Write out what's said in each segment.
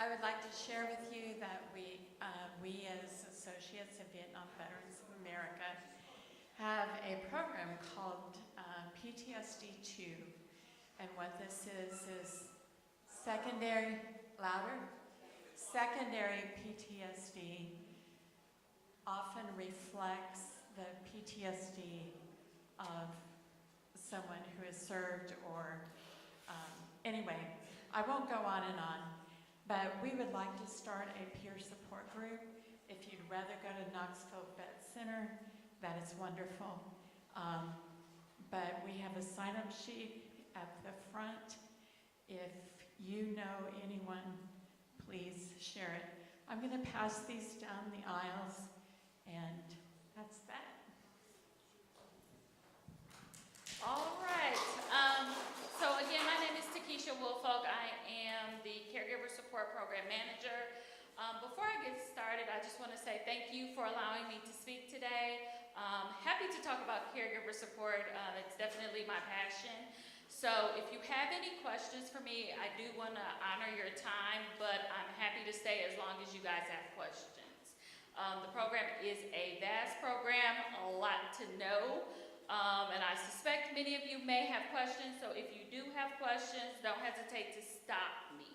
I would like to share with you that we as Associates of Vietnam Veterans of America have a program called PTSD2. And what this is secondary, louder? Secondary PTSD often reflects the PTSD of someone who has served or, anyway, I won't go on and on, but we would like to start a peer support group. If you'd rather go to Knoxville Vet Center, that is wonderful. But we have a sign-up sheet at the front. If you know anyone, please share it. I'm going to pass these down the aisles, and that's that. All right. So again, my name is Takesha Woolfolk. I am the Caregiver Support Program Manager. Before I get started, I just want to say thank you for allowing me to speak today. Happy to talk about caregiver support. It's definitely my passion. So if you have any questions for me, I do want to honor your time, but I'm happy to stay as long as you guys have questions. The program is a vast program, a lot to know. And I suspect many of you may have questions, so if you do have questions, don't hesitate to stop me.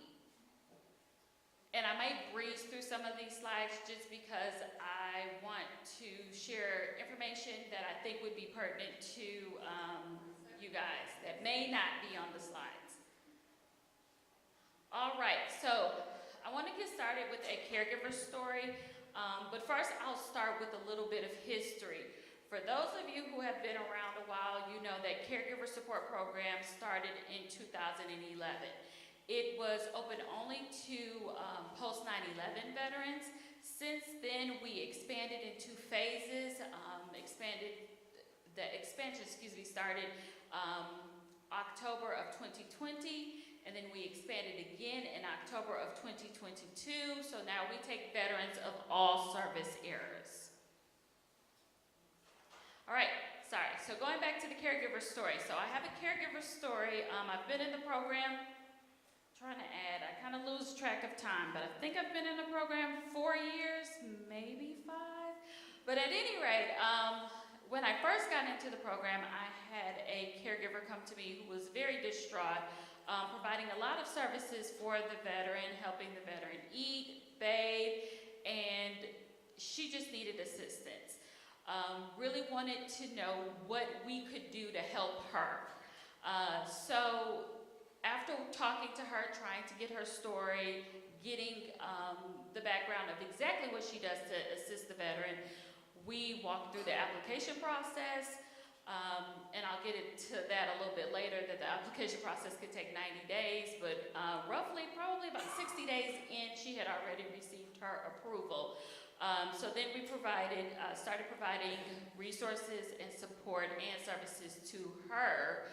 And I may breeze through some of these slides just because I want to share information that I think would be pertinent to you guys that may not be on the slides. All right, so I want to get started with a caregiver story, but first I'll start with a little bit of history. For those of you who have been around a while, you know that Caregiver Support Program started in 2011. It was open only to post 9/11 veterans. Since then, we expanded in 2 phases. The expansion started October of 2020, and then we expanded again in October of 2022. So now we take veterans of all service eras. All right, sorry. So going back to the caregiver story. So I have a caregiver story. I've been in the program, trying to add, I kind of lose track of time, but I think I've been in the program 4 years, maybe 5. But at any rate, when I first got into the program, I had a caregiver come to me who was very distraught, providing a lot of services for the veteran, helping the veteran eat, bathe, and she just needed assistance. Really wanted to know what we could do to help her. So after talking to her, trying to get her story, getting the background of exactly what she does to assist the veteran, we walked through the application process, and I'll get into that a little bit later, that the application process could take 90 days, but roughly, probably about 60 days in, she had already received her approval. So then we started providing resources and support and services to her,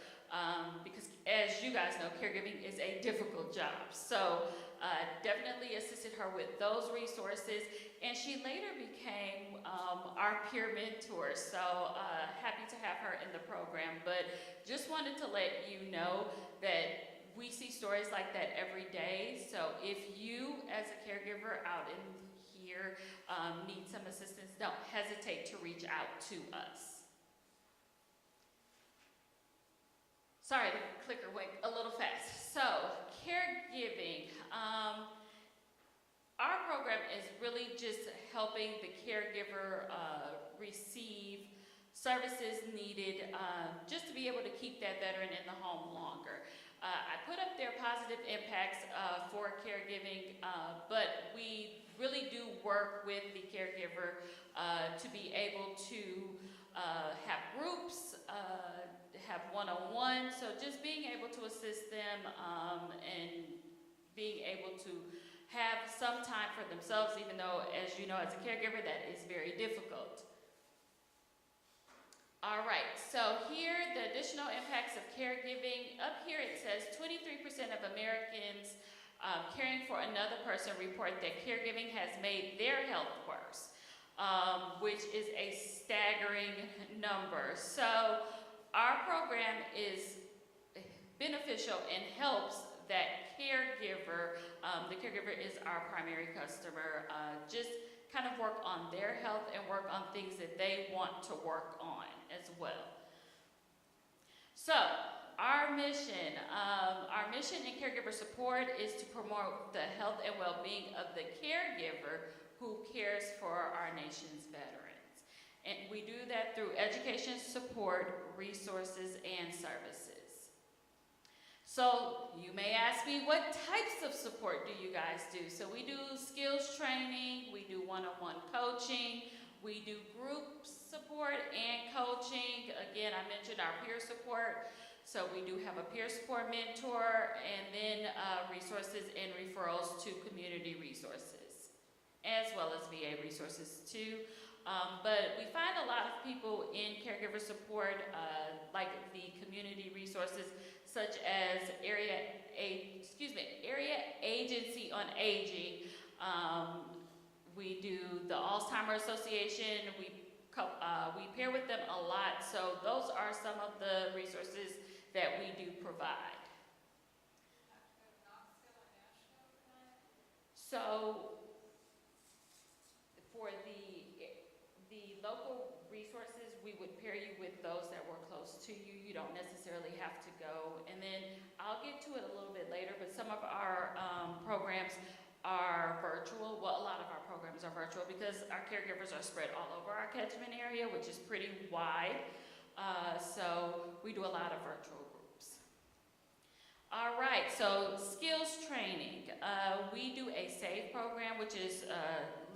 because as you guys know, caregiving is a difficult job. So definitely assisted her with those resources, and she later became our peer mentor. So happy to have her in the program, but just wanted to let you know that we see stories like that every day. So if you as a caregiver out in here need some assistance, don't hesitate to reach out to us. Sorry, the clicker went a little fast. So, caregiving. Our program is really just helping the caregiver receive services needed just to be able to keep that veteran in the home longer. I put up there positive impacts for caregiving, but we really do work with the caregiver to be able to have groups, have one-on-one, so just being able to assist them and being able to have some time for themselves, even though, as you know, as a caregiver, that is very difficult. All right, so here, the additional impacts of caregiving. Up here it says 23% of Americans caring for another person report that caregiving has made their health worse, which is a staggering number. So our program is beneficial and helps that caregiver, the caregiver is our primary customer, just kind of work on their health and work on things that they want to work on as well. So, our mission in caregiver support is to promote the health and well-being of the caregiver who cares for our nation's veterans. And we do that through education, support, resources, and services. So you may ask me, what types of support do you guys do? So we do skills training, we do one-on-one coaching, we do group support and coaching. Again, I mentioned our peer support. So we do have a peer support mentor, and then resources and referrals to community resources, as well as VA resources too. But we find a lot of people in caregiver support, like the community resources, such as Area Agency on Aging. We do the Alzheimer's Association. We pair with them a lot. So those are some of the resources that we do provide. So for the local resources, we would pair you with those that were close to you. You don't necessarily have to go. And then I'll get to it a little bit later, but some of our programs are virtual. Well, a lot of our programs are virtual because our caregivers are spread all over our catchment area, which is pretty wide. So we do a lot of virtual groups. All right, so skills training. We do a SAVE program, which is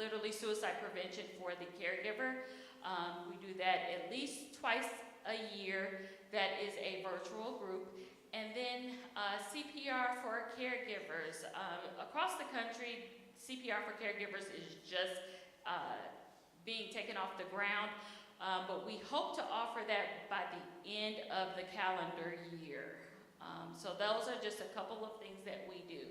literally suicide prevention for the caregiver. We do that at least twice a year. That is a virtual group. And then CPR for caregivers. Across the country, CPR for caregivers is just being taken off the ground. But we hope to offer that by the end of the calendar year. So those are just a couple of things that we do.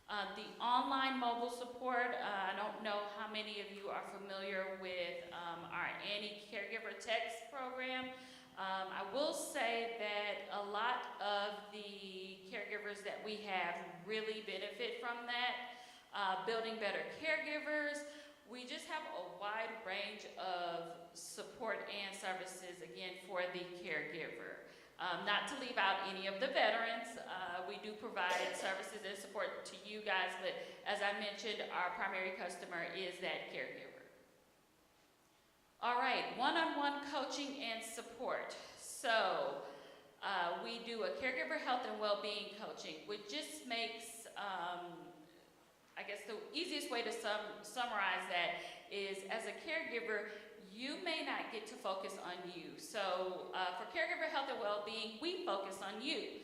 The online mobile support, I don't know how many of you are familiar with our Annie Caregiver Text program. I will say that a lot of the caregivers that we have really benefit from that. Building better caregivers. We just have a wide range of support and services, again, for the caregiver. Not to leave out any of the veterans, we do provide services and support to you guys, but as I mentioned, our primary customer is that caregiver. All right, one-on-one coaching and support. So we do a caregiver health and well-being coaching, which just makes, I guess the easiest way to summarize that is, as a caregiver, you may not get to focus on you. So for caregiver health and well-being, we focus on you.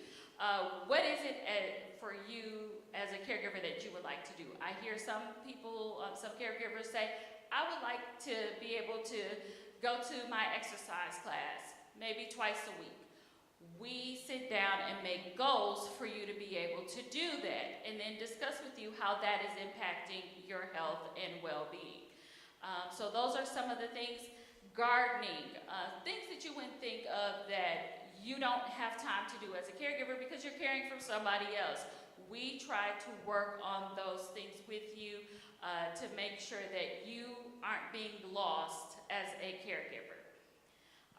What is it for you as a caregiver that you would like to do? I hear some people, some caregivers say, I would like to be able to go to my exercise class, maybe twice a week. We sit down and make goals for you to be able to do that, and then discuss with you how that is impacting your health and well-being. So those are some of the things. Gardening, things that you wouldn't think of that you don't have time to do as a caregiver because you're caring for somebody else. We try to work on those things with you to make sure that you aren't being lost as a caregiver.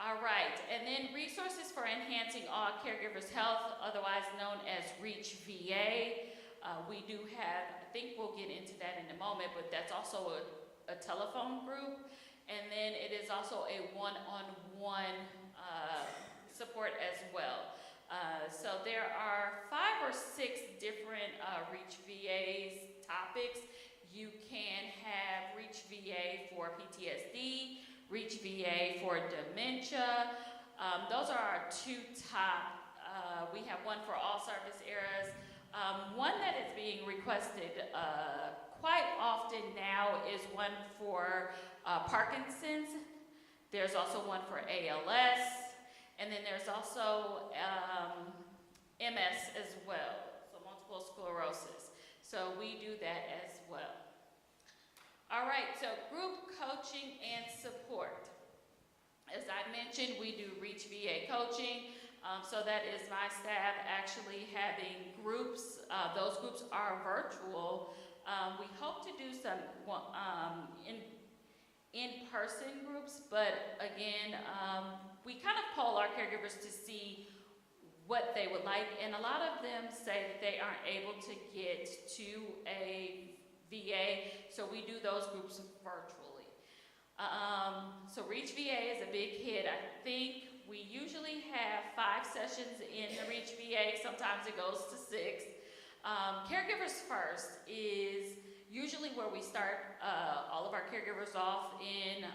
All right, and then resources for enhancing all caregivers' health, otherwise known as REACH VA. We do have, I think we'll get into that in a moment, but that's also a telephone group. And then it is also a one-on-one support as well. So there are 5 or 6 different REACH VA's topics. You can have REACH VA for PTSD, REACH VA for dementia. Those are our 2 top. We have one for all service eras. One that is being requested quite often now is one for Parkinson's. There's also one for ALS. And then there's also MS as well, so multiple sclerosis. So we do that as well. All right, so group coaching and support. As I mentioned, we do REACH VA coaching. So that is my staff actually having groups. Those groups are virtual. We hope to do some in-person groups, but again, we kind of poll our caregivers to see what they would like, and a lot of them say that they aren't able to get to a VA, so we do those groups virtually. So Reach VA is a big hit. I think we usually have 5 sessions in the Reach VA. Sometimes it goes to 6. Caregivers First is usually where we start all of our caregivers off in.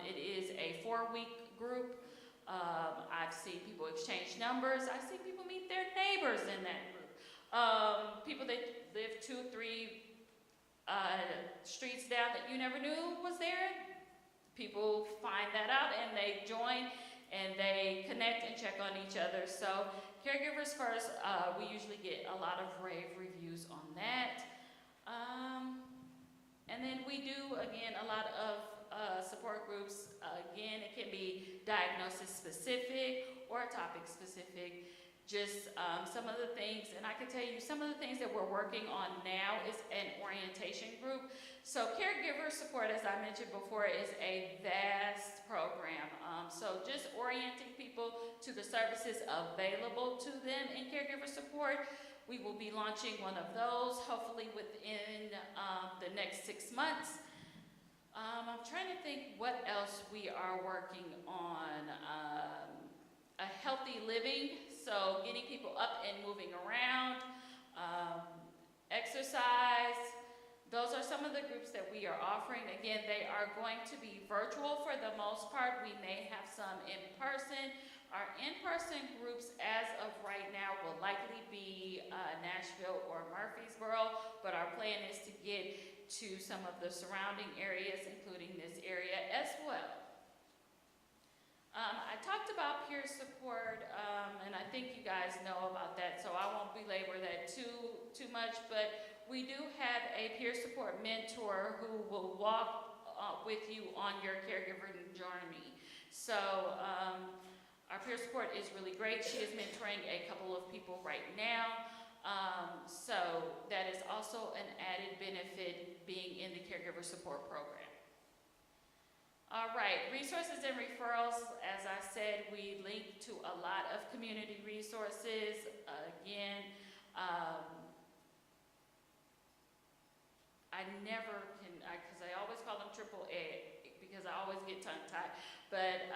It is a 4-week group. I've seen people exchange numbers. I've seen people meet their neighbors in that group. People that live 2 or 3 streets down that you never knew was there. People find that out and they join and they connect and check on each other. So Caregivers First, we usually get a lot of rave reviews on that. And then we do, again, a lot of support groups. Again, it can be diagnosis specific or topic specific. Just some of the things, and I can tell you some of the things that we're working on now is an orientation group. So caregiver support, as I mentioned before, is a vast program. So just orienting people to the services available to them in caregiver support. We will be launching one of those hopefully within the next 6 months. I'm trying to think what else we are working on. A healthy living, so getting people up and moving around, exercise. Those are some of the groups that we are offering. Again, they are going to be virtual for the most part. We may have some in person. Our in-person groups as of right now will likely be Nashville or Murfreesboro, but our plan is to get to some of the surrounding areas, including this area as well. I talked about peer support, and I think you guys know about that, so I won't belabor that too much, but we do have a peer support mentor who will walk with you on your caregiving journey. So our peer support is really great. She is mentoring a couple of people right now. So that is also an added benefit being in the caregiver support program. All right, resources and referrals. As I said, we link to a lot of community resources. Again, I never can, because I always call them AAA because I always get tongue-tied, but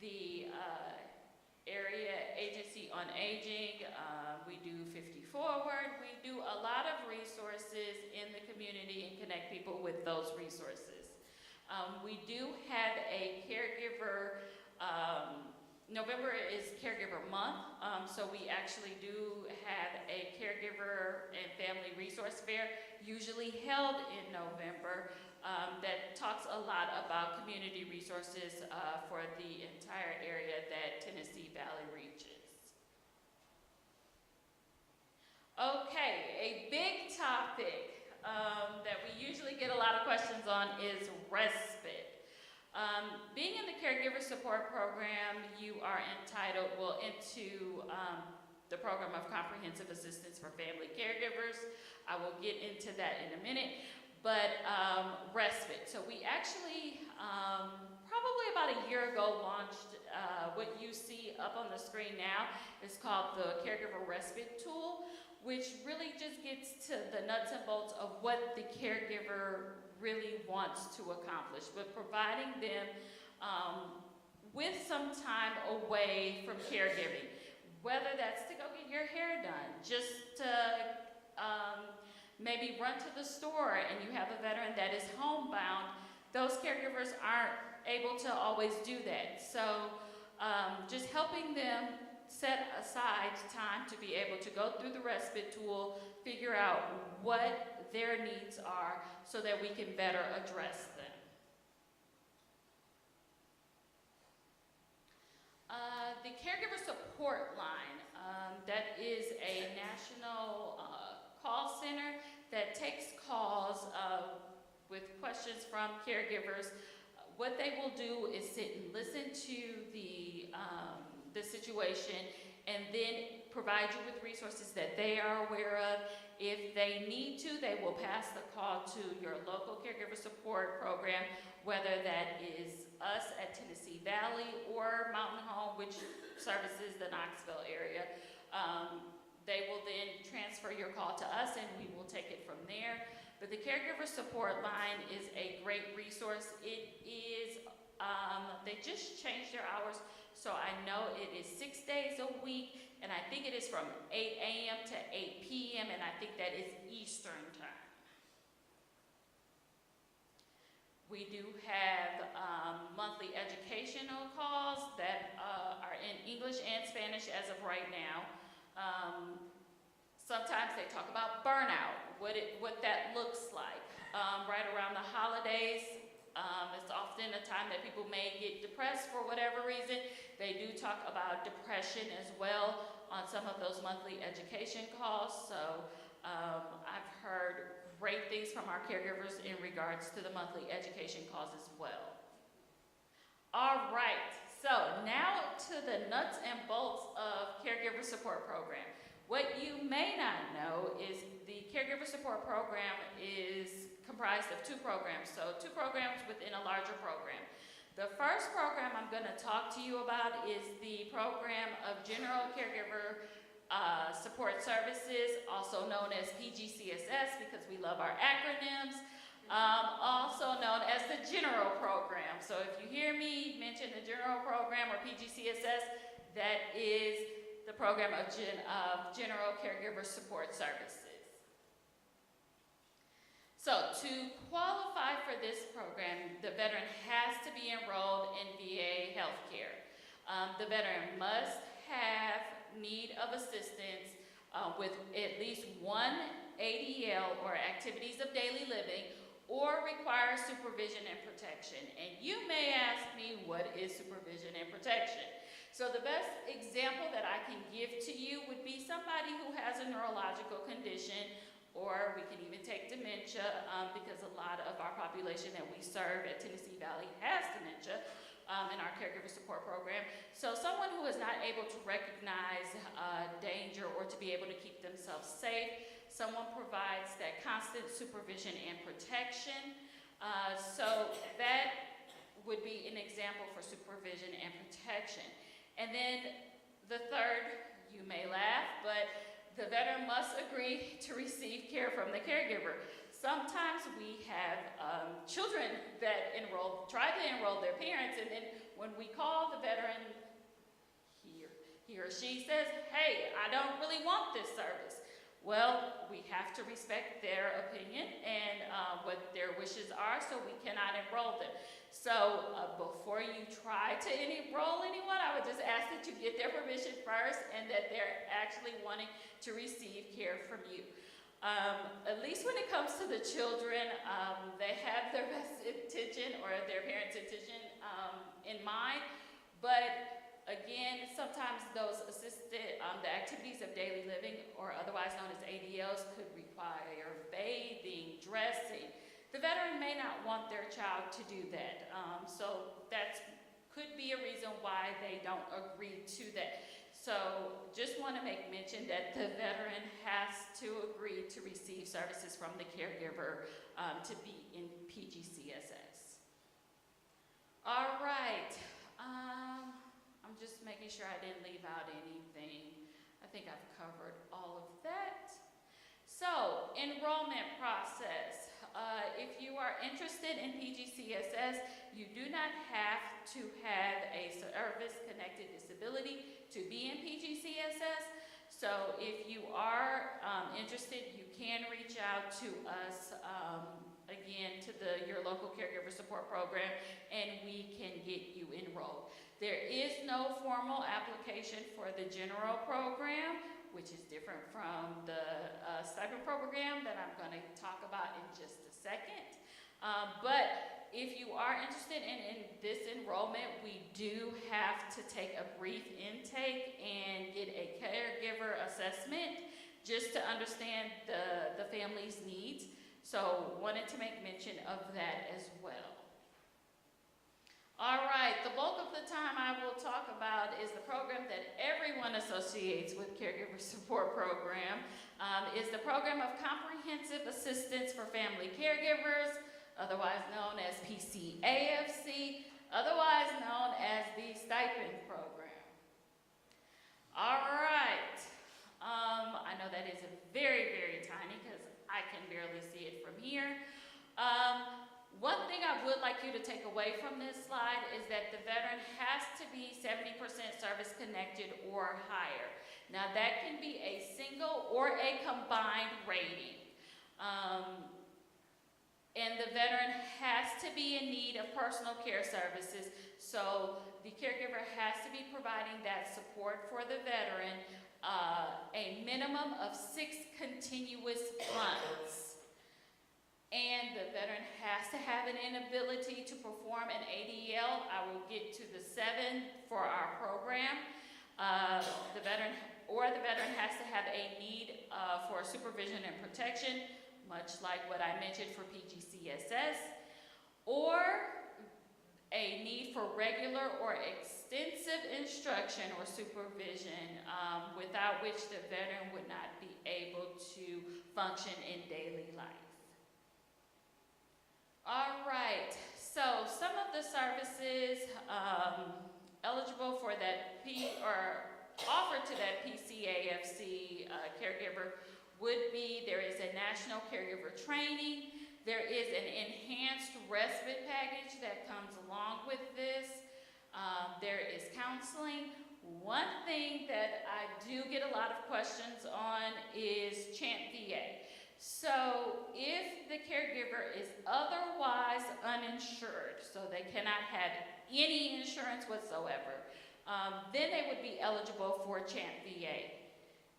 the Area Agency on Aging, we do 50 Forward, we do a lot of resources in the community and connect people with those resources. We do have a caregiver, November is Caregiver Month, so we actually do have a caregiver and family resource fair, usually held in November, that talks a lot about community resources for the entire area that Tennessee Valley reaches. Okay, a big topic that we usually get a lot of questions on is respite. Being in the caregiver support program, you are entitled, into the program of comprehensive assistance for family caregivers. I will get into that in a minute, but respite. So we actually, probably about a year ago, launched what you see up on the screen now. It's called the Caregiver Respite Tool, which really just gets to the nuts and bolts of what the caregiver really wants to accomplish, but providing them with some time away from caregiving, whether that's to go get your hair done, just to maybe run to the store and you have a veteran that is homebound. Those caregivers aren't able to always do that. So just helping them set aside time to be able to go through the respite tool, figure out what their needs are so that we can better address them. The caregiver support line, that is a national call center that takes calls with questions from caregivers. What they will do is sit and listen to the situation situation, and then provide you with resources that they are aware of. If they need to, they will pass the call to your local caregiver support program, whether that is us at Tennessee Valley or Mountain Home, which services the Knoxville area. They will then transfer your call to us and we will take it from there. But the caregiver support line is a great resource. It is, they just changed their hours, so I know it is 6 days a week, and I think it is from 8 a.m. to 8 p.m., and I think that is Eastern time. We do have monthly educational calls that are in English and Spanish as of right now. Sometimes they talk about burnout, what that looks like. Right around the holidays, it's often a time that people may get depressed for whatever reason. They do talk about depression as well on some of those monthly education calls. So I've heard great things from our caregivers in regards to the monthly education calls as well. All right, so now to the nuts and bolts of caregiver support program. What you may not know is the caregiver support program is comprised of 2 programs, so 2 programs within a larger program. The first program I'm going to talk to you about is the program of General Caregiver Support Services, also known as PGCSS because we love our acronyms, also known as the General Program. So if you hear me mention the General Program or PGCSS, that is the program of General Caregiver Support Services. So to qualify for this program, the veteran has to be enrolled in VA healthcare. The veteran must have need of assistance with at least 1 ADL or activities of daily living, or require supervision and protection. And you may ask me, what is supervision and protection? So the best example that I can give to you would be somebody who has a neurological condition, or we can even take dementia, because a lot of our population that we serve at Tennessee Valley has dementia in our caregiver support program. So someone who is not able to recognize danger or to be able to keep themselves safe, someone provides that constant supervision and protection. So that would be an example for supervision and protection. And then the third, you may laugh, but the veteran must agree to receive care from the caregiver. Sometimes we have children that try to enroll their parents, and then when we call the veteran, he or she says, hey, I don't really want this service. Well, we have to respect their opinion and what their wishes are, so we cannot enroll them. So before you try to enroll anyone, I would just ask that you get their permission first and that they're actually wanting to receive care from you. At least when it comes to the children, they have their best intention or their parents' intention in mind, but again, sometimes those assisted, the activities of daily living, or otherwise known as ADLs, could require bathing, dressing. The veteran may not want their child to do that, so that could be a reason why they don't agree to that. So just want to make mention that the veteran has to agree to receive services from the caregiver to be in PGCSS. All right. I'm just making sure I didn't leave out anything. I think I've covered all of that. So, enrollment process. If you are interested in PGCSS, you do not have to have a service-connected disability to be in PGCSS. So, if you are interested, you can reach out to us, again, to your local caregiver support program, and we can get you enrolled. There is no formal application for the general program, which is different from the stipend program that I'm going to talk about in just a second. But if you are interested in this enrollment, we do have to take a brief intake and get a caregiver assessment just to understand the family's needs. So wanted to make mention of that as well. All right, the bulk of the time I will talk about is the program that everyone associates with Caregiver Support Program. Is the Program of Comprehensive Assistance for Family Caregivers, otherwise known as PCAFC, otherwise known as the Stipend Program. All right, I know that is very, very tiny because I can barely see it from here. One thing I would like you to take away from this slide is that the veteran has to be 70% service connected or higher. Now that can be a single or a combined rating. And the veteran has to be in need of personal care services, so the caregiver has to be providing that support for the veteran a minimum of 6 continuous months. And the veteran has to have an inability to perform an ADL. I will get to the 7 for our program. The veteran has to have a need for supervision and protection, much like what I mentioned for PGCSS, or a need for regular or extensive instruction or supervision, without which the veteran would not be able to function in daily life. All right, so some of the services eligible for that offered to that PCAFC caregiver would be, there is a national caregiver training, there is an enhanced respite package that comes along with this, there is counseling. One thing that I do get a lot of questions on is CHAMP VA. So if the caregiver is otherwise uninsured, so they cannot have any insurance whatsoever, then they would be eligible for CHAMP VA.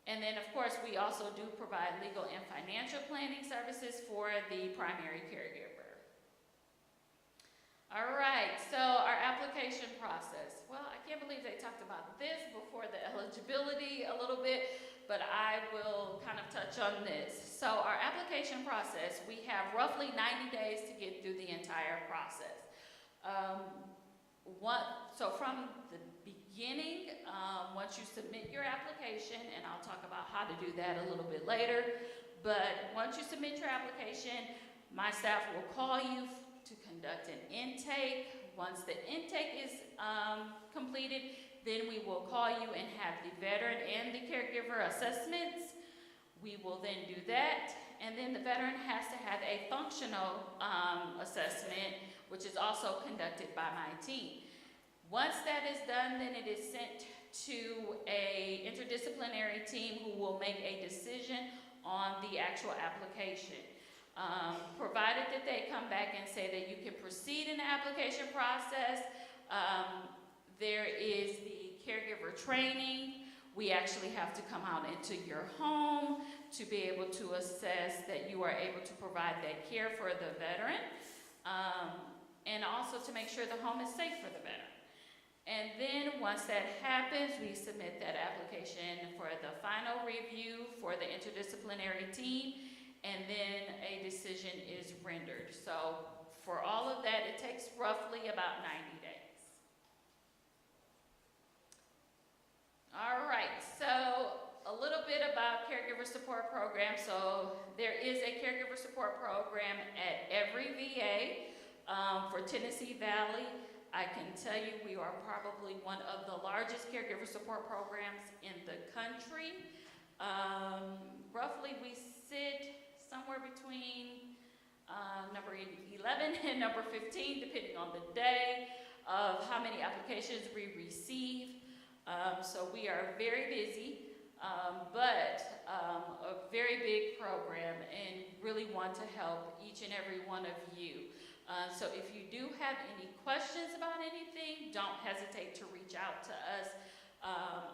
And then of course we also do provide legal and financial planning services for the primary caregiver. All right, so our application process. Well, I can't believe they talked about this before the eligibility a little bit, but I will kind of touch on this. So our application process, we have roughly 90 days to get through the entire process. So from the beginning, once you submit your application, and I'll talk about how to do that a little bit later, but once you submit your application, my staff will call you to conduct an intake. Once the intake is completed, then we will call you and have the veteran and the caregiver assessments. We will then do that, and then the veteran has to have a functional assessment, which is also conducted by my team. Once that is done, then it is sent to an interdisciplinary team who will make a decision on the actual application. Provided that they come back and say that you can proceed in the application process, there is the caregiver training. We actually have to come out into your home to be able to assess that you are able to provide that care for the veteran, and also to make sure the home is safe for the veteran. And then once that happens, we submit that application for the final review for the interdisciplinary team, and then a decision is rendered. So for all of that, it takes roughly about 90 days. All right, so a little bit about caregiver support program. So there is a caregiver support program at every VA. For Tennessee Valley, I can tell you we are probably one of the largest caregiver support programs in the country. Roughly we sit somewhere between number 11 and number 15, depending on the day, of how many applications we receive. So we are very busy, but a very big program, and really want to help each and every one of you. So if you do have any questions about anything, don't hesitate to reach out to us.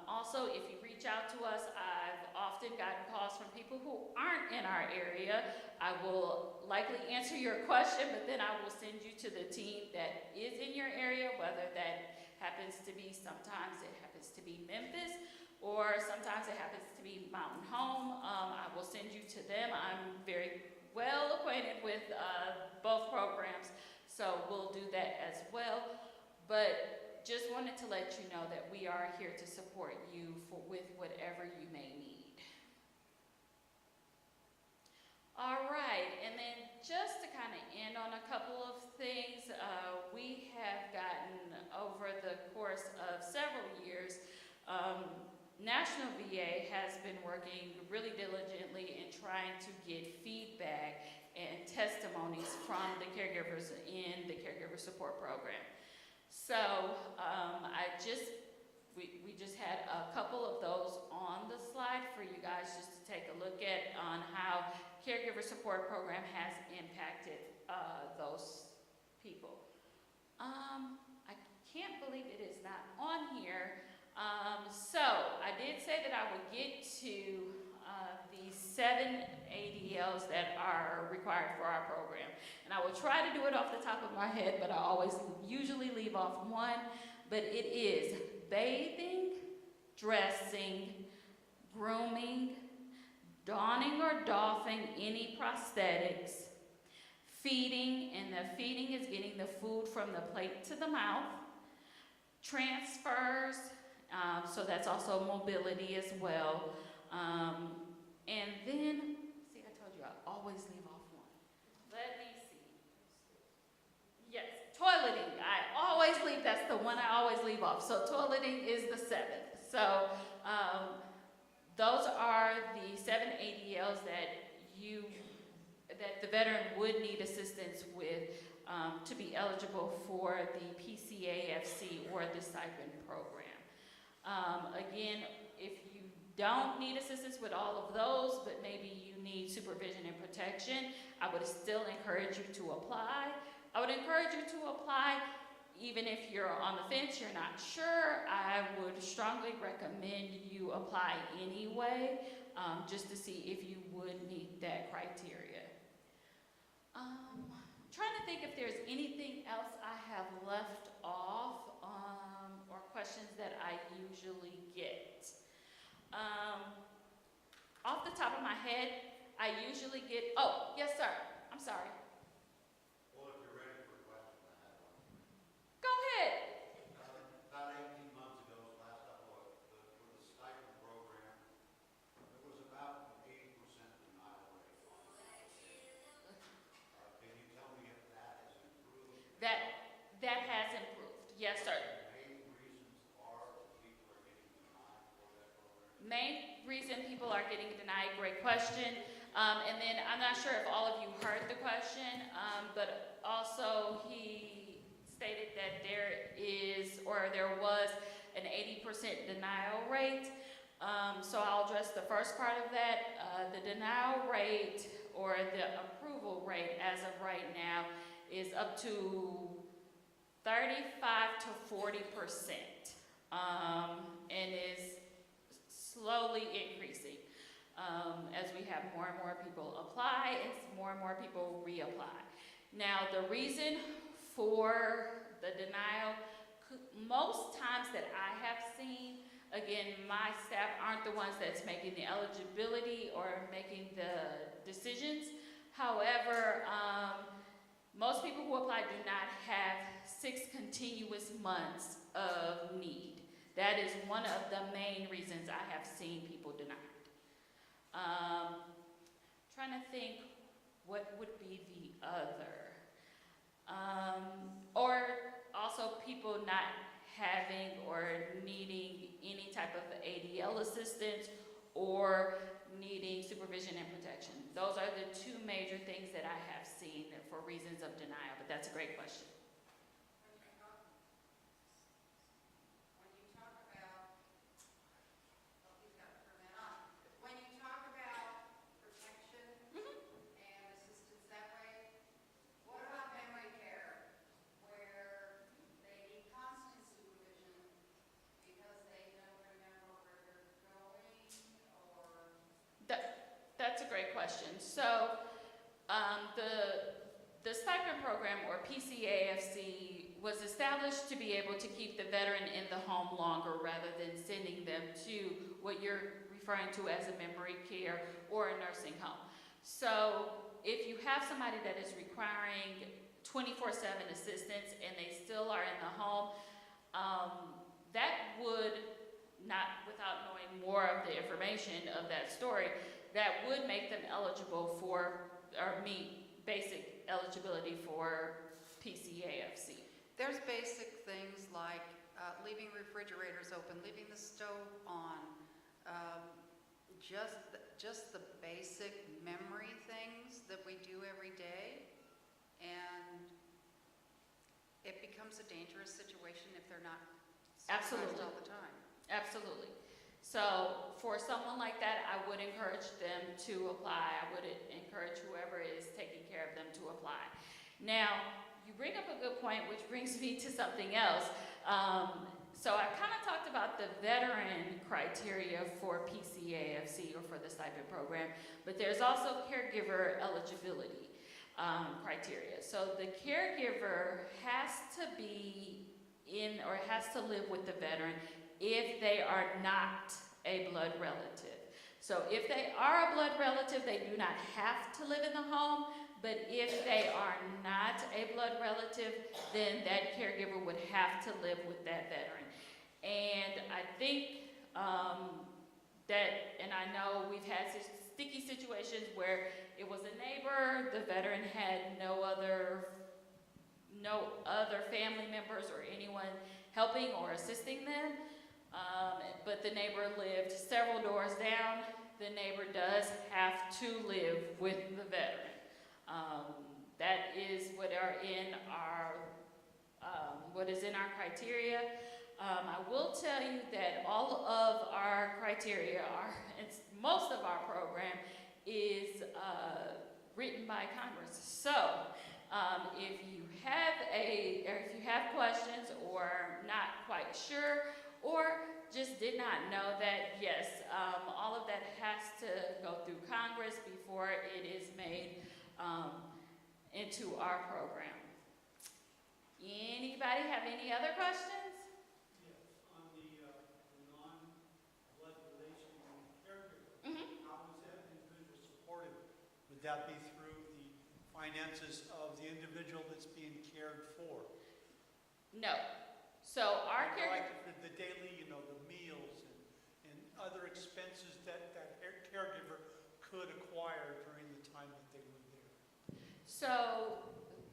Also, if you reach out to us, I've often gotten calls from people who aren't in our area. I will likely answer your question, but then I will send you to the team that is in your area, whether that happens to be, sometimes it happens to be Memphis, or sometimes it happens to be Mountain Home. I will send you to them. I'm very well acquainted with both programs, so we'll do that as well. But just wanted to let you know that we are here to support you with whatever you may need. All right, and then just to kind of end on a couple of things, we have gotten over the course of several years, National VA has been working really diligently in trying to get feedback and testimonies from the caregivers in the caregiver support program. So we just had a couple of those on the slide for you guys just to take a look at on how caregiver support program has impacted those people. I can't believe it is not on here. So I did say that I would get to the 7 ADLs that are required for our program. And I will try to do it off the top of my head, but I usually leave off one. But it is bathing, dressing, grooming, donning or doffing any prosthetics, feeding, and the feeding is getting the food from the plate to the mouth, transfers, so that's also mobility as well. And then, see, I told you I always leave off one. Let me see. Yes, toileting. I always leave, that's the one I always leave off. So toileting is the 7th. So those are the 7 ADLs that the veteran would need assistance with to be eligible for the PCAFC or the stipend program. Again, if you don't need assistance with all of those, but maybe you need supervision and protection, I would still encourage you to apply. I would encourage you to apply even if you're on the fence, you're not sure. I would strongly recommend you apply anyway, just to see if you would meet that criteria. Trying to think if there's anything else I have left off or questions that I usually get. Off the top of my head, I usually get, oh, yes, sir. I'm sorry. Well, if you're ready for a question, I have one. Go ahead. About 18 months ago, last I looked, for the stipend program, it was about an 80% denial rate on it. Can you tell me if that has improved? That has improved. Yes, sir. Main reasons are that people are getting denied for that program? Main reason people are getting denied, great question. And then I'm not sure if all of you heard the question, but also he stated that there was an 80% denial rate. So I'll address the first part of that. The denial rate or the approval rate as of right now is up to 35 to 40%, and is slowly increasing as we have more and more people apply and more and more people reapply. Now, the reason for the denial, most times that I have seen, again, my staff aren't the ones that's making the eligibility or making the decisions. However, most people who apply do not have 6 continuous months of need. That is one of the main reasons I have seen people denied. Trying to think what would be the other. Or also people not having or needing any type of ADL assistance or needing supervision and protection. Those are the 2 major things that I have seen for reasons of denial, but that's a great question. That's a great question. So the stipend program, or PCAFC, was established to be able to keep the veteran in the home longer rather than sending them to what you're referring to as a memory care or a nursing home. So if you have somebody that is requiring 24/7 assistance and they still are in the home, that would, not without knowing more of the information of that story, that would make them eligible for, or meet basic eligibility for PCAFC. There's basic things like leaving refrigerators open, leaving the stove on, just the basic memory things that we do every day, and it becomes a dangerous situation if they're not supervised Absolutely. all the time. Absolutely. So for someone like that, I would encourage them to apply. I would encourage whoever is taking care of them to apply. Now, you bring up a good point, which brings me to something else. So I kind of talked about the veteran criteria for PCAFC or for the stipend program, but there's also caregiver eligibility criteria. So the caregiver has to be in or has to live with the veteran if they are not a blood relative. So if they are a blood relative, they do not have to live in the home, but if they are not a blood relative, then that caregiver would have to live with that veteran. And I think that, and I know we've had sticky situations where it was a neighbor, the veteran had no other family members or anyone helping or assisting them, but the neighbor lived several doors down. The neighbor does have to live with the veteran. That is what is in our criteria. I will tell you that all of our criteria most of our program is written by Congress. So if you have questions or not quite sure or just did not know that, yes, all of that has to go through Congress before it is made into our program. Anybody have any other questions? Yes, on the non-blood relation caregiver, Mm-hmm. how is that individual supported? Would that be through the finances of the individual that's being cared for? No. So our Like caregiver, the daily, the meals and other expenses that caregiver could acquire during the time that they were there. so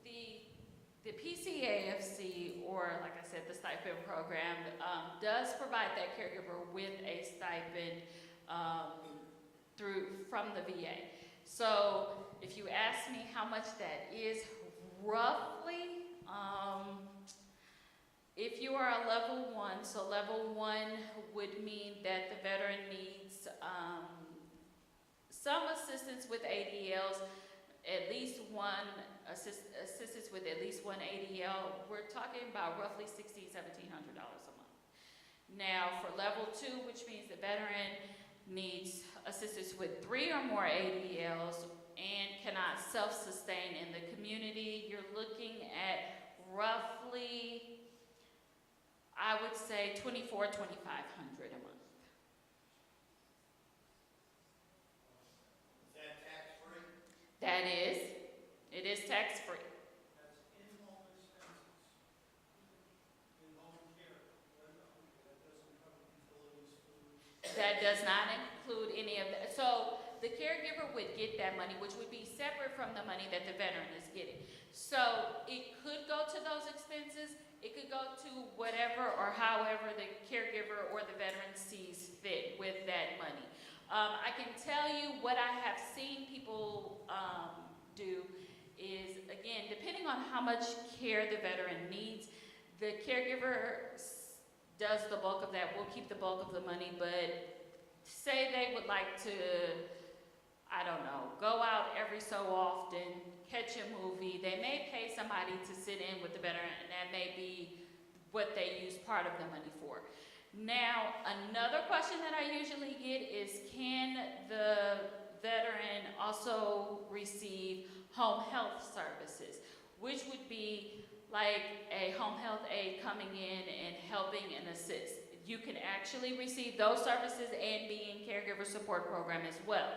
the PCAFC, or like I said, the stipend program, does provide that caregiver with a stipend from the VA. So if you ask me how much that is roughly, if you are a level 1, so level 1 would mean that the veteran needs some assistance with ADLs, at least one assistance with at least one ADL. We're talking about roughly $1,600, $1,700 a month. Now for level 2, which means the veteran needs assistance with 3 or more ADLs and cannot self-sustain in the community, you're looking at roughly, I would say, $2,400, $2,500 a month. Is that tax-free? That is, it is tax-free. That's in-home expenses, in-home care. That doesn't cover utilities, food. That does not include any of that. So the caregiver would get that money, which would be separate from the money that the veteran is getting. So it could go to those expenses. It could go to whatever or however the caregiver or the veteran sees fit with that money. I can tell you what I have seen people do is, again, depending on how much care the veteran needs, the caregiver does the bulk of that. We'll keep the bulk of the money, but say they would like to, I don't know, go out every so often, catch a movie. They may pay somebody to sit in with the veteran, and that may be what they use part of the money for. Now, another question that I usually get is, can the veteran also receive home health services, which would be like a home health aide coming in and helping and assist. You can actually receive those services and be in caregiver support program as well.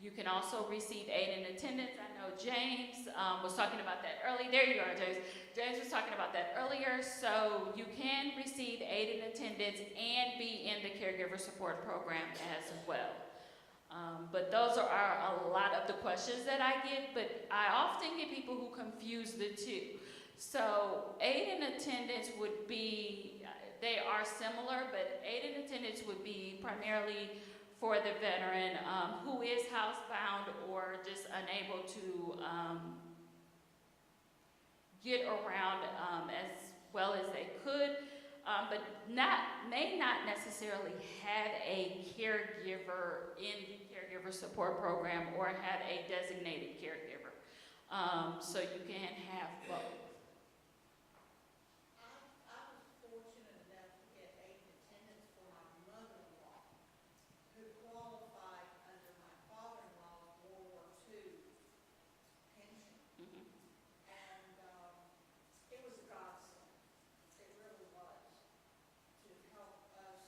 You can also receive aid in attendance. I know James was talking about that earlier. There you are, James. James was talking about that earlier. So you can receive aid in attendance and be in the caregiver support program as well. But those are a lot of the questions that I get, but I often get people who confuse the two. So aid in attendance would be, they are similar, but aid in attendance would be primarily for the veteran who is housebound or just unable to get around as well as they could, but may not necessarily have a caregiver in the caregiver support program or have a designated caregiver. So you can have both. I was fortunate enough to get aid in attendance for my mother-in-law, who qualified under my father-in-law's World War II pension. Mhm. And it was a godsend. It really was, to help us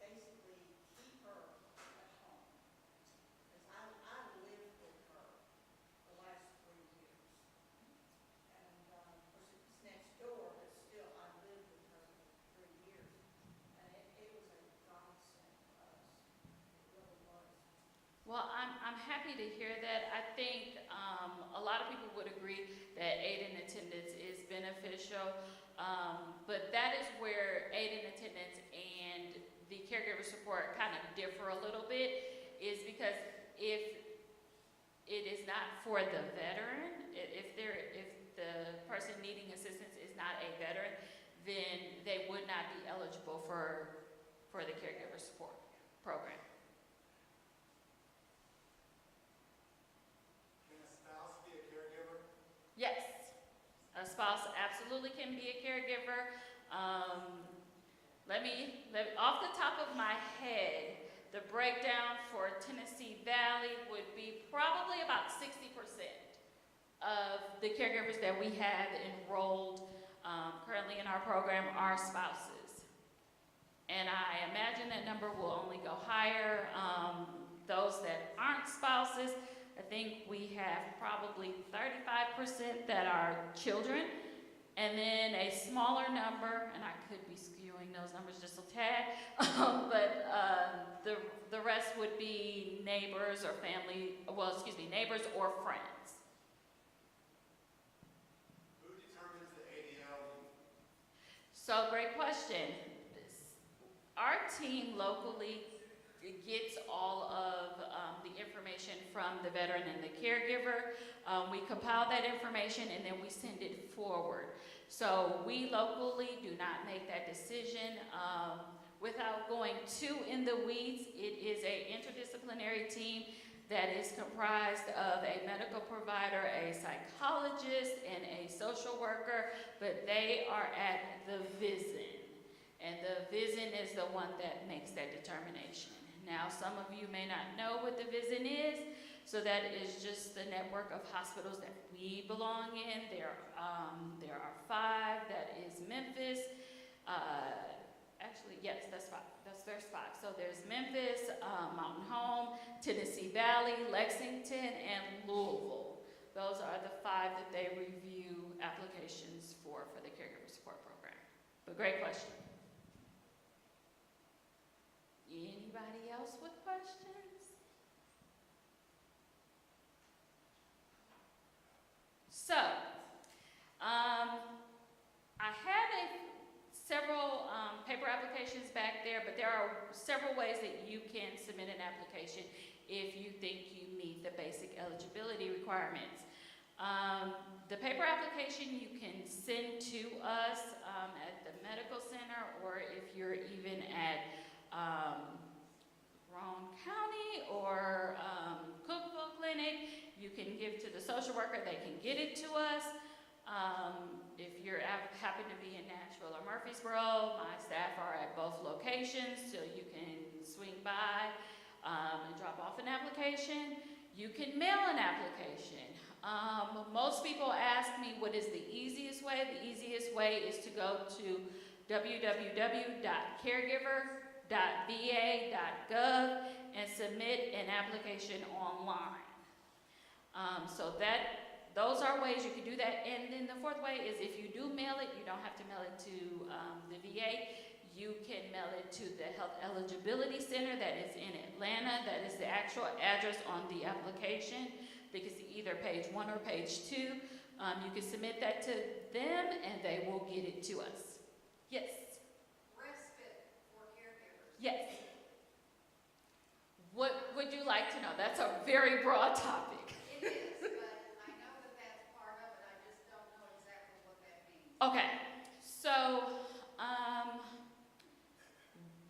basically keep her at home. Because I lived with her the last 3 years. And of course, it was next door, but still, I lived with her for 3 years. And it was a godsend for us. It really was. Well, I'm happy to hear that. I think a lot of people would agree that aid in attendance is beneficial, but that is where aid in attendance and the caregiver support kind of differ a little bit, is because if it is not for the veteran, if the person needing assistance is not a veteran, then they would not be eligible for the caregiver support program. Can a spouse be a caregiver? Yes, a spouse absolutely can be a caregiver. Off the top of my head, the breakdown for Tennessee Valley would be probably about 60% of the caregivers that we have enrolled currently in our program are spouses. And I imagine that number will only go higher. Those that aren't spouses, I think we have probably 35% that are children, and then a smaller number, and I could be skewing those numbers just a tad, but the rest would be neighbors or neighbors or friends. Who determines the ADL? So, great question. Our team locally gets all of the information from the veteran and the caregiver. We compile that information and then we send it forward. So we locally do not make that decision. Without going too in the weeds, it is an interdisciplinary team that is comprised of a medical provider, a psychologist, and a social worker, but they are at the VISN. And the VISN is the one that makes that determination. Now, some of you may not know what the VISN is, so that is just the network of hospitals that we belong in. There are 5. That is Memphis. Actually, yes, there's 5. So there's Memphis, Mountain Home, Tennessee Valley, Lexington, and Louisville. Those are the 5 that they review applications for the caregiver support program. But great question. Anybody else with questions? So, I have several paper applications back there, but there are several ways that you can submit an application if you think you meet the basic eligibility requirements. The paper application you can send to us at the medical center, or if you're even at Roane County or Cookville Clinic, you can give to the social worker, they can get it to us. If you happen to be in Nashville or Murfreesboro, my staff are at both locations, so you can swing by and drop off an application. You can mail an application. Most people ask me what is the easiest way. The easiest way is to go to www.caregiver.va.gov and submit an application online. So those are ways you can do that. And then the fourth way is if you do mail it, you don't have to mail it to the VA. You can mail it to the Health Eligibility Center that is in Atlanta. That is the actual address on the application. They can see either page 1 or page 2. You can submit that to them and they will get it to us. Yes? Respite for caregivers. Yes. What would you like to know? That's a very broad topic. It is, but I know that that's part of it. I just don't know exactly what that means. Okay, so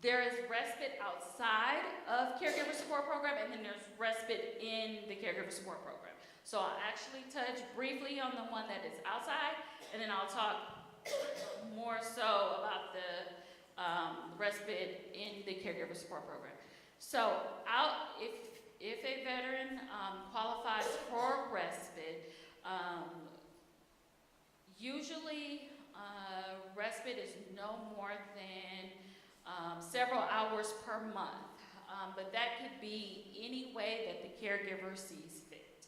there is respite outside of caregiver support program, and then there's respite in the caregiver support program. So I'll actually touch briefly on the one that is outside, and then I'll talk more so about the respite in the caregiver support program. So if a veteran qualifies for respite, usually respite is no more than several hours per month, but that could be any way that the caregiver sees fit.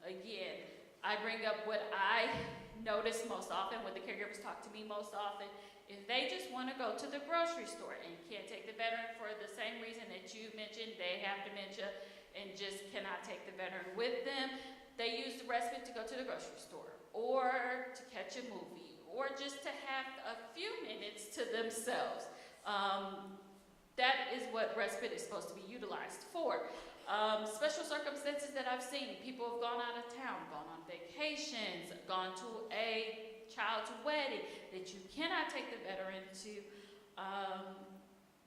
Again, I bring up what I notice most often, what the caregivers talk to me most often. If they just want to go to the grocery store and can't take the veteran for the same reason that you mentioned, they have dementia and just cannot take the veteran with them, they use the respite to go to the grocery store or to catch a movie or just to have a few minutes to themselves. That is what respite is supposed to be utilized for. Special circumstances that I've seen, people have gone out of town, gone on vacations, gone to a child's wedding that you cannot take the veteran to,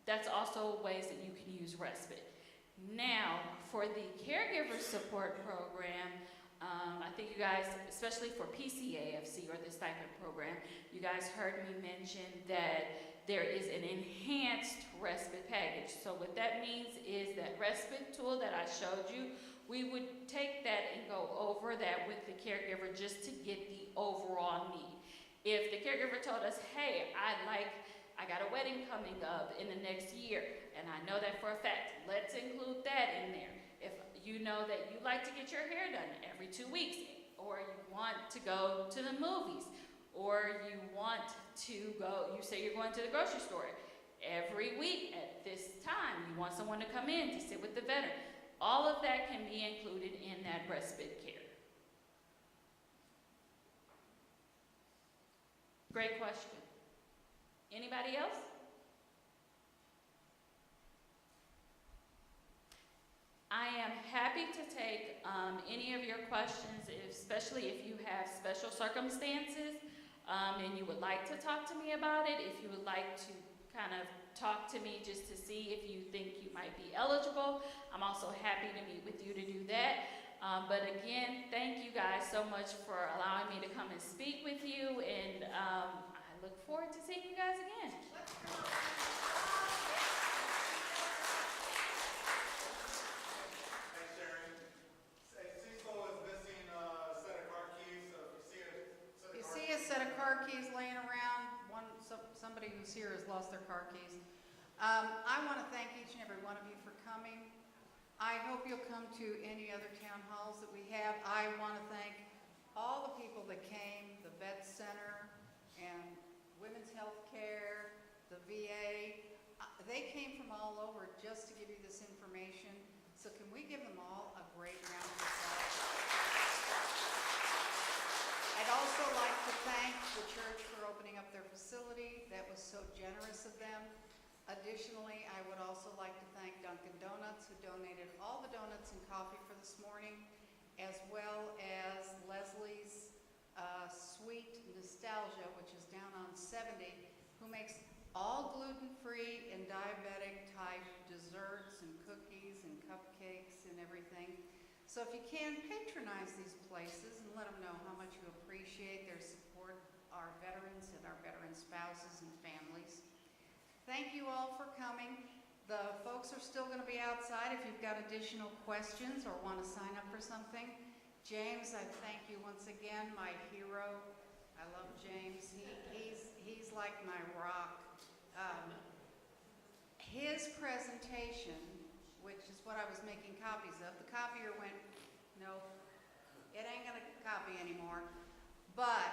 that's also ways that you can use respite. Now, for the caregiver support program, I think you guys, especially for PCAFC or the stipend program, you guys heard me mention that there is an enhanced respite package. So what that means is that respite tool that I showed you, we would take that and go over that with the caregiver just to get the overall need. If the caregiver told us, hey, I got a wedding coming up in the next year, and I know that for a fact, let's include that in there. If you know that you like to get your hair done every 2 weeks, or you want to go to the movies, or you want to go, you say you're going to the grocery store every week at this time, you want someone to come in to sit with the veteran, all of that can be included in that respite care. Great question. Anybody else? I am happy to take any of your questions, especially if you have special circumstances and you would like to talk to me about it, if you would like to kind of talk to me just to see if you think you might be eligible. I'm also happy to meet with you to do that. But again, thank you guys so much for allowing me to come and speak with you, and I look forward to seeing you guys again. Thanks, Sharon. Cecil is missing a set of car keys, so if you see a set of car keys, See a set of car keys laying around, somebody who's here has lost their car keys. I want to thank each and every one of you for coming. I hope you'll come to any other town halls that we have. I want to thank all the people that came, the Vet Center and Women's Health Care, the VA. They came from all over just to give you this information. So can we give them all a great round of applause? I'd also like to thank the church for opening up their facility. That was so generous of them. Additionally, I would also like to thank Dunkin' Donuts, who donated all the donuts and coffee for this morning, as well as Leslie's Sweet Nostalgia, which is down on 70, who makes all gluten-free and diabetic-type desserts and cookies and cupcakes and everything. So if you can, patronize these places and let them know how much you appreciate their support, our veterans and our veteran spouses and families. Thank you all for coming. The folks are still going to be outside if you've got additional questions or want to sign up for something. James, I thank you once again, my hero. I love James. He's like my rock. His presentation which is what I was making copies of. The copier went, no, it ain't gonna copy anymore. But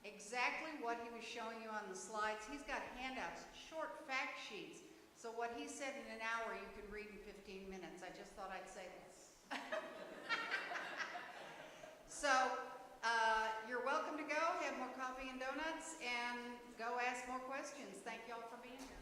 exactly what he was showing you on the slides, he's got handouts, short fact sheets. So what he said in an hour, you can read in 15 minutes. I just thought I'd say this. So, you're welcome to go, have more coffee and donuts, and go ask more questions. Thank you all for being here.